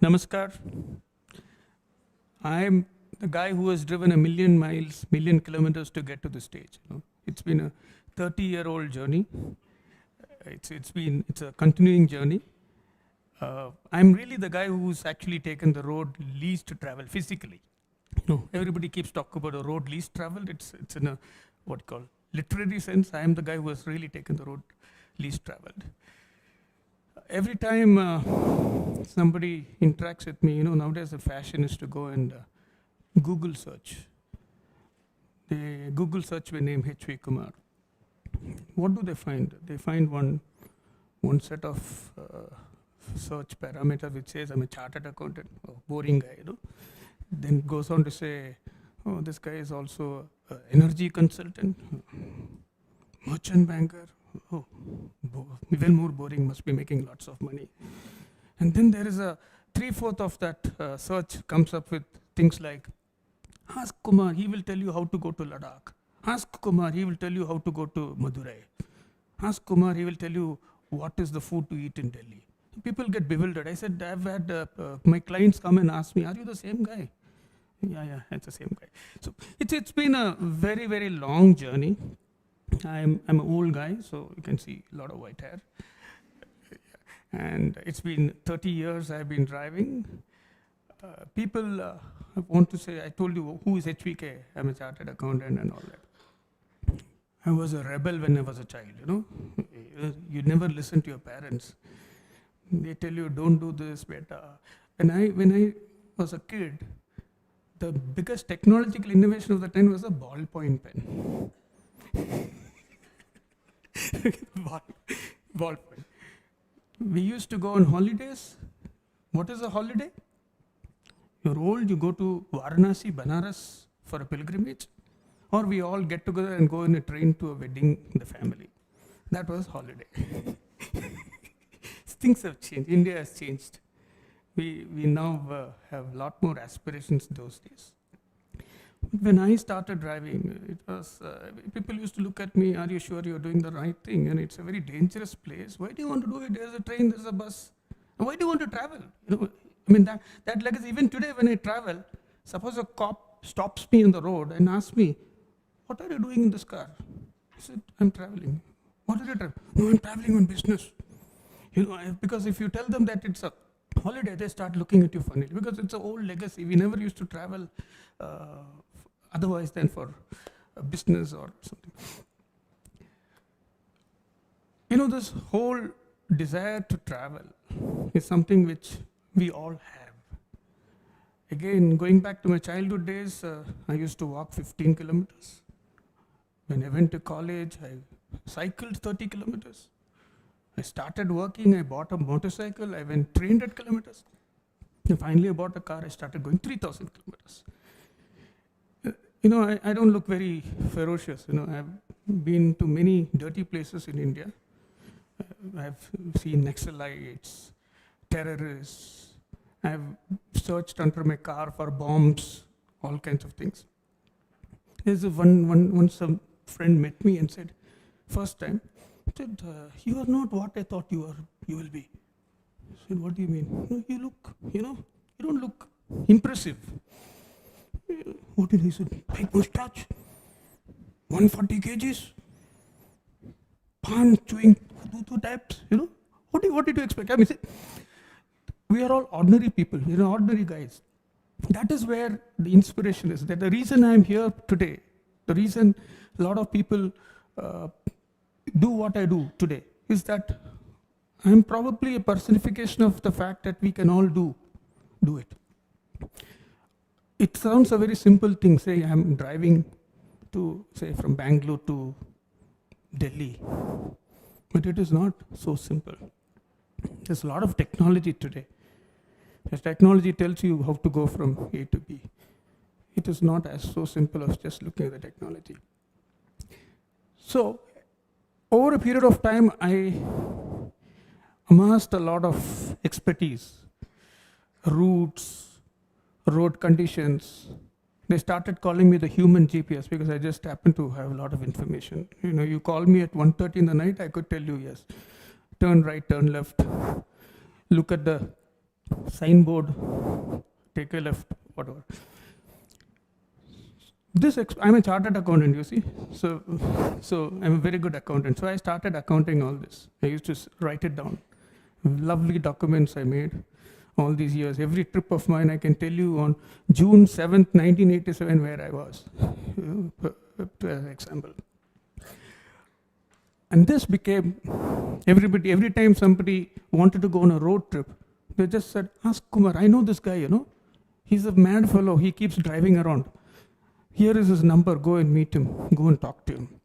Namaskar. I'm the guy who has driven a million miles, million kilometers to get to the stage. It's been a 30-year-old journey. It's a continuing journey. I'm really the guy who's actually taken the road least to travel physically. Everybody keeps talking about a road least traveled. It's in a what you call literary sense. I am the guy who has really taken the road least traveled. Every time somebody interacts with me, nowadays the fashion is to go and Google search. They Google search my name HV Kumar. What do they find? They find one set of search parameter which says I'm a chartered accountant. Oh, boring guy, Then goes on to say, oh, this guy is also an energy consultant, merchant banker. Oh, even more boring, must be making lots of money. And then there is a 3/4 of that search comes up with things like, ask Kumar, he will tell you how to go to Ladakh. Ask Kumar, he will tell you how to go to Madurai. Ask Kumar, he will tell you what is the food to eat in Delhi. People get bewildered. I said, I've had my clients come and ask me, are you the same guy? Yeah, it's the same guy. So it's been a very, very long journey. I'm an old guy, so you can see a lot of white hair. And it's been 30 years I've been driving. People want to say, I told you, who is HVK? I'm a chartered accountant and all that. I was a rebel when I was a child, You never listen to your parents. They tell you, don't do this, beta. And when I was a kid, the biggest technological innovation of the time was a ballpoint pen. Ballpoint. We used to go on holidays. What is a holiday? You're old, you go to Varanasi, Banaras for a pilgrimage, or we all get together and go in a train to a wedding in the family. That was holiday. Things have changed. India has changed. We now have a lot more aspirations those days. When I started driving, it was people used to look at me, are you sure you're doing the right thing? And it's a very dangerous place. Why do you want to do it? There's a train, there's a bus. And why do you want to travel? That legacy, even today when I travel, suppose a cop stops me on the road and asks me, what are you doing in this car? I said, I'm traveling. What are you traveling? No, I'm traveling on business. Because if you tell them that it's a holiday, they start looking at you funny because it's an old legacy. We never used to travel otherwise than for business or something. This whole desire to travel is something which we all have. Again, going back to my childhood days, I used to walk 15 kilometers. When I went to college, I cycled 30 kilometers. I started working, I bought a motorcycle, I went 300 kilometers. And finally I bought a car, I started going 3,000 kilometers. I don't look very ferocious. I've been to many dirty places in India. I've seen Naxalites, terrorists. I've searched under my car for bombs, all kinds of things. There's once some friend met me and said, first time, said, you are not what I thought you will be. I said, what do you mean? No, you look, you don't look impressive. What did he say? Big mustache, 140 kgs, pan chewing two taps, What did you expect? We are all ordinary people, ordinary guys. That is where the inspiration is. That the reason I'm here today, the reason a lot of people do what I do today is that I'm probably a personification of the fact that we can all do it. It sounds a very simple thing. Say I'm driving from Bangalore to Delhi, but it is not so simple. There's a lot of technology today. As technology tells you how to go from A to B. It is not as so simple as just looking at the technology. So, over a period of time, I amassed a lot of expertise, routes, road conditions. They started calling me the human GPS because I just happened to have a lot of information. You call me at 1:30 in the night, I could tell you, yes, turn right, turn left, look at the signboard, take a left, whatever. I'm a chartered accountant, you see. So I'm a very good accountant. So I started accounting all this. I used to write it down. Lovely documents I made all these years. Every trip of mine, I can tell you on June 7th, 1987, where I was, to an example. And this became, every time somebody wanted to go on a road trip, they just said, ask Kumar, I know this guy, you know. He's a mad fellow, he keeps driving around. Here is his number, go and meet him, go and talk to him.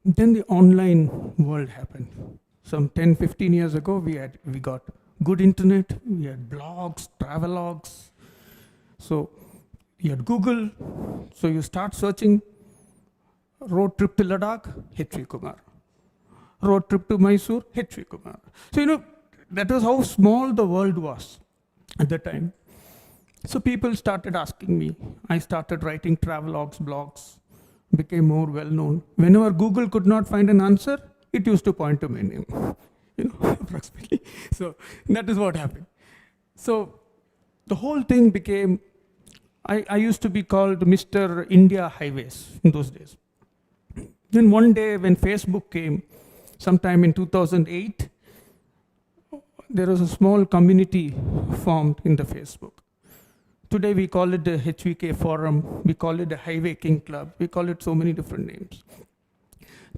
Then the online world happened. Some 10, 15 years ago, we got good internet, we had blogs, travelogues. So you had Google, so you start searching road trip to Ladakh, HV Kumar. Road trip to Mysore, HV Kumar. So that was how small the world was at the time. So people started asking me. I started writing travelogues, blogs, became more well-known. Whenever Google could not find an answer, it used to point to my name, approximately. So that is what happened. So the whole thing became, I used to be called Mr. India Highways in those days. Then one day when Facebook came, sometime in 2008, there was a small community formed in the Facebook. Today we call it the HVK Forum, we call it the HiVayKing Club, we call it so many different names.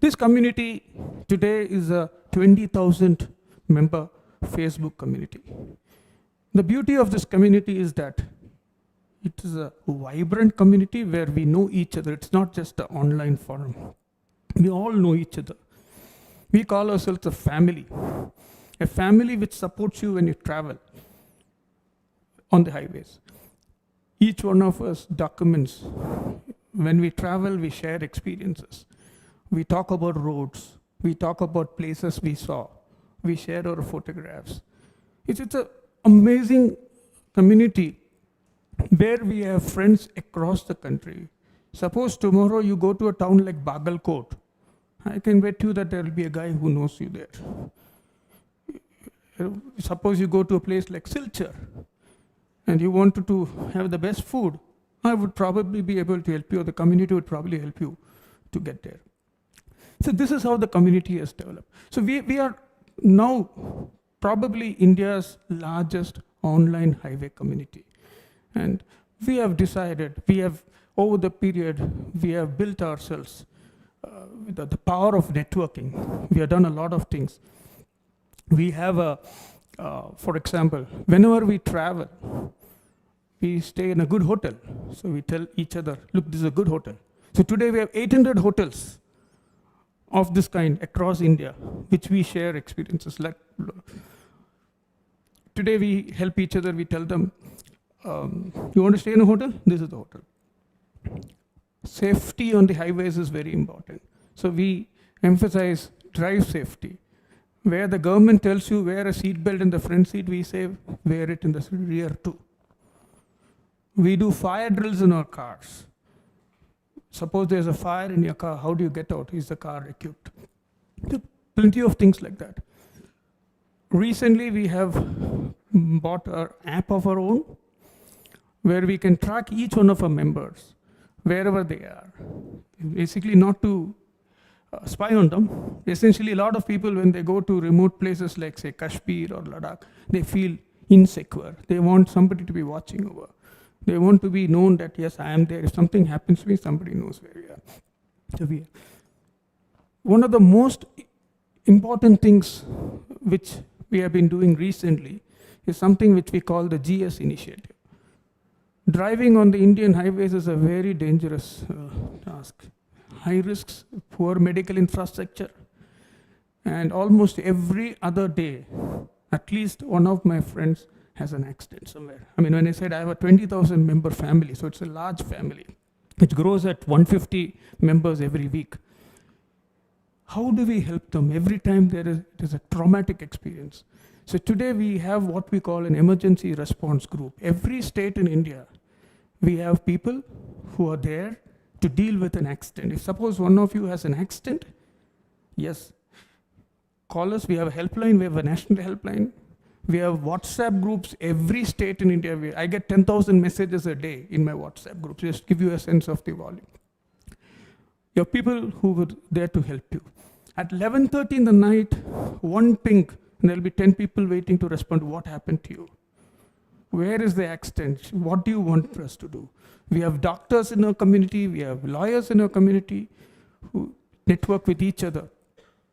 This community today is a 20,000 member Facebook community. The beauty of this community is that it is a vibrant community where we know each other. It's not just an online forum. We all know each other. We call ourselves a family which supports you when you travel on the highways. Each one of us documents. When we travel, we share experiences. We talk about roads. We talk about places we saw. We share our photographs. It's an amazing community where we have friends across the country. Suppose tomorrow you go to a town like Bagalkot. I can bet you that there will be a guy who knows you there. Suppose you go to a place like Silchar and you wanted to have the best food, I would probably be able to help you, or the community would probably help you to get there. So this is how the community has developed. So we are now probably India's largest online highway community. And we have decided, over the period, we have built ourselves with the power of networking. We have done a lot of things. We have for example, whenever we travel, we stay in a good hotel. So we tell each other, look, this is a good hotel. So today we have 800 hotels of this kind across India, which we share experiences. Like today we help each other, we tell them, you want to stay in a hotel? This is the hotel. Safety on the highways is very important. So we emphasize drive safety. Where the government tells you wear a seat belt in the front seat, we say wear it in the rear too. We do fire drills in our cars. Suppose there's a fire in your car, how do you get out? Is the car equipped? Plenty of things like that. Recently, we have bought an app of our own where we can track each one of our members, wherever they are. Basically, not to spy on them. Essentially, a lot of people, when they go to remote places like, say, Kashmir or Ladakh, they feel insecure. They want somebody to be watching over. They want to be known that, yes, I am there. If something happens to me, somebody knows where we are. So one of the most important things which we have been doing recently is something which we call the GS initiative. Driving on the Indian highways is a very dangerous task. High risks, poor medical infrastructure, and almost every other day, at least one of my friends has an accident somewhere. I mean, when I said I have a 20,000 member family, so it's a large family, which grows at 150 members every week. How do we help them? Every time it is a traumatic experience. So today we have what we call an emergency response group. Every state in India, we have people who are there to deal with an accident. If suppose one of you has an accident, yes, call us. We have a helpline, we have a national helpline. We have WhatsApp groups, every state in India. I get 10,000 messages a day in my WhatsApp groups, just to give you a sense of the volume. You have people who were there to help you. At 11:30 in the night, one ping, and there'll be 10 people waiting to respond to what happened to you. Where is the accident? What do you want us to do? We have doctors in our community, we have lawyers in our community who network with each other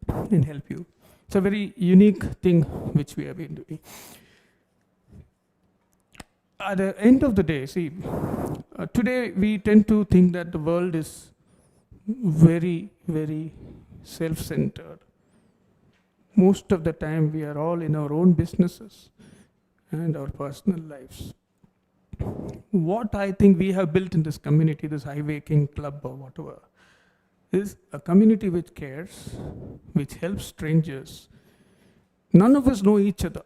and help you. It's a very unique thing which we have been doing. At the end of the day, see, today we tend to think that the world is very, very self-centered. Most of the time we are all in our own businesses and our personal lives. What I think we have built in this community, this HiVayKing Club or whatever, is a community which cares, which helps strangers. None of us know each other.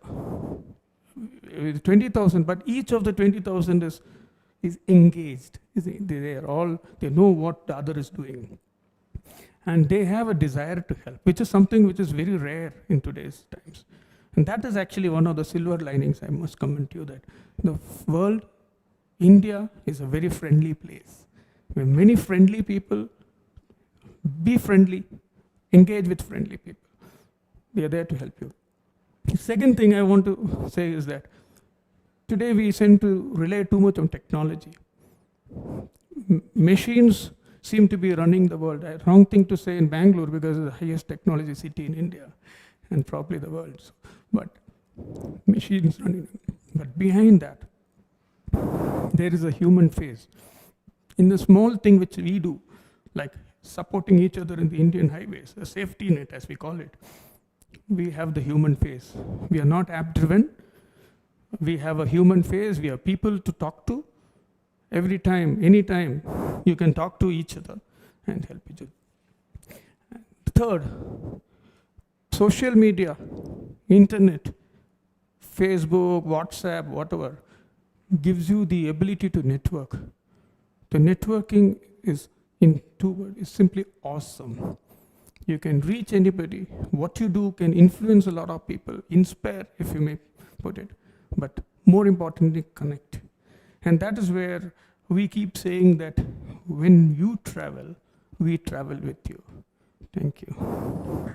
20,000, but each of the 20,000 is engaged. They know what the other is doing. And they have a desire to help, which is something which is very rare in today's times. And that is actually one of the silver linings I must comment to you, that the world, India, is a very friendly place. With many friendly people, be friendly, engage with friendly people. They are there to help you. The second thing I want to say is that today we tend to rely too much on technology. Machines seem to be running the world. Wrong thing to say in Bangalore because it's the highest technology city in India and probably the world. So, but machines running. But behind that, there is a human face. In the small thing which we do, like supporting each other in the Indian highways, a safety net as we call it, we have the human face. We are not app-driven. We have a human face. We have people to talk to. Every time, anytime, you can talk to each other and help each other. Third, social media, internet, Facebook, WhatsApp, whatever, gives you the ability to network. The networking is, in 2 words, is simply awesome. You can reach anybody. What you do can influence a lot of people, inspire, if you may put it, but more importantly, connect. And that is where we keep saying that when you travel, we travel with you. Thank you.